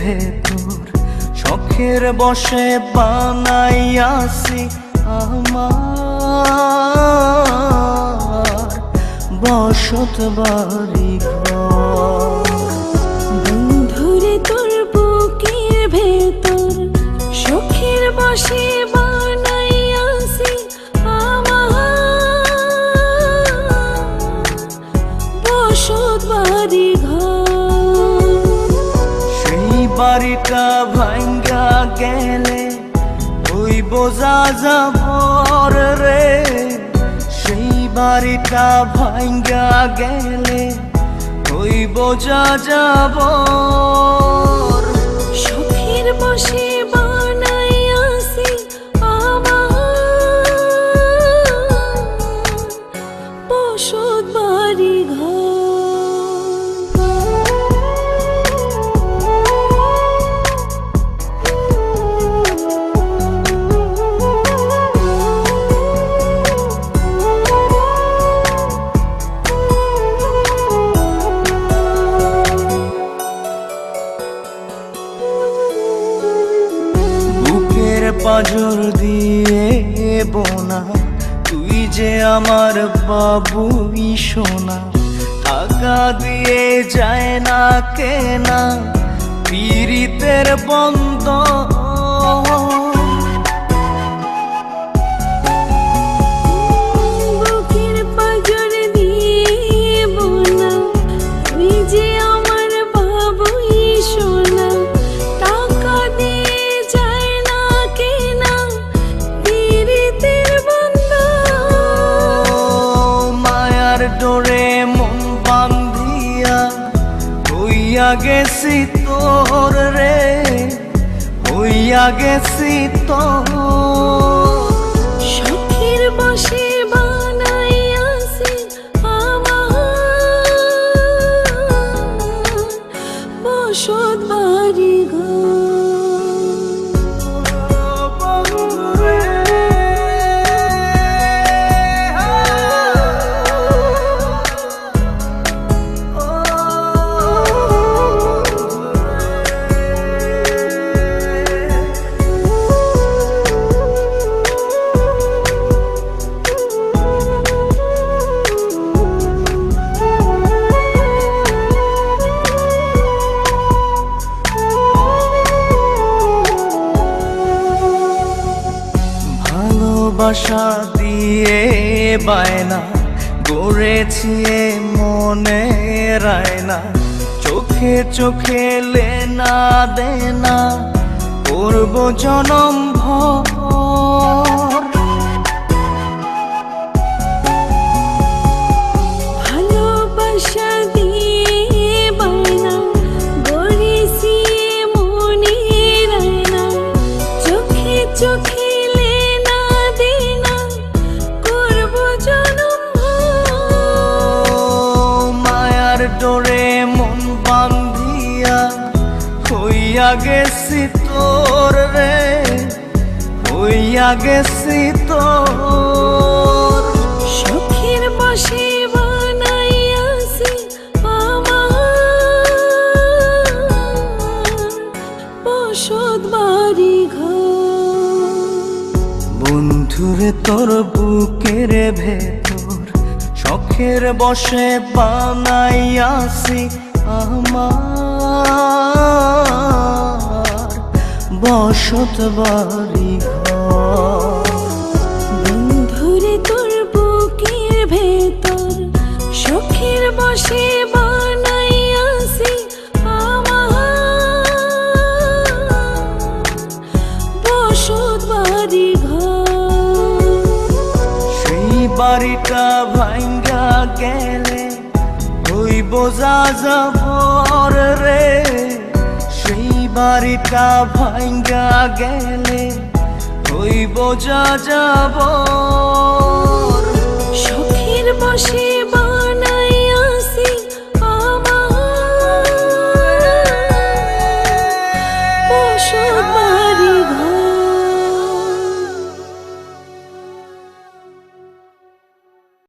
ভেতর শখের বশে বানাইয়াছি আমার বসত বাড়ি ঘর। বন্ধুরে তোর বুকের ভেতর শখের বশে বানাইয়াছি আমার বসত বাড়ি ঘর। সেই বাড়িটা ভাঙ্গা গেলে ওই বোঝা যাবর রে, সেই বাড়িটা ভাঙ্গা গেলে ওই বোঝা যাবর। শখের বশে বানাইয়াছি আমার বসত বাড়ি ঘর। পাঁজর দিয়ে বোনা তুই যে আমার বাবুই সোনা, টাকা দিয়ে যায় না কেনা পীড়িতের বন্ধ। বুকের পাঁজর দিয়ে বোনা তুই যে আমার বাবুই সোনা, টাকা দিয়ে যায় না কেনা পীড়িতের বন্ধ। মায়ার ডোরে মন বান্ধিয়া হইয়া গেছি তোর রে, হইয়া গেছি তোর। শখের বশে বানাইয়াছি আমার বসত বাড়ি ঘর। ভালোবাসা দিয়ে বায়না গড়েছি মনে রায়না, চোখে চোখে লেনা দেনা করব জনম ভর। ভালোবাসা দিয়ে বায়না গড়েছি মনে রায়না, চোখে চোখে লেনা দেনা করব জনম ভর। মায়ার ডোরে মন বান্ধিয়া হইয়া গেছি তোর রে, হইয়া গেছি তোর। শখের বশে বানাইয়াছি আমার বসত বাড়ি ঘর। বন্ধুরে তোর বুকের ভেতর শখের বশে বানাইয়াছি আমার বসত বাড়ি ঘর। বন্ধুরে তোর বুকের ভেতর শখের বশে বানাইয়াছি আমার বসত বাড়ি ঘর। সেই বাড়িটা ভাঙ্গা গেলে ওই বোঝা যাবর রে, সেই বাড়িটা ভাঙ্গা গেলে ওই বোঝা যাবর।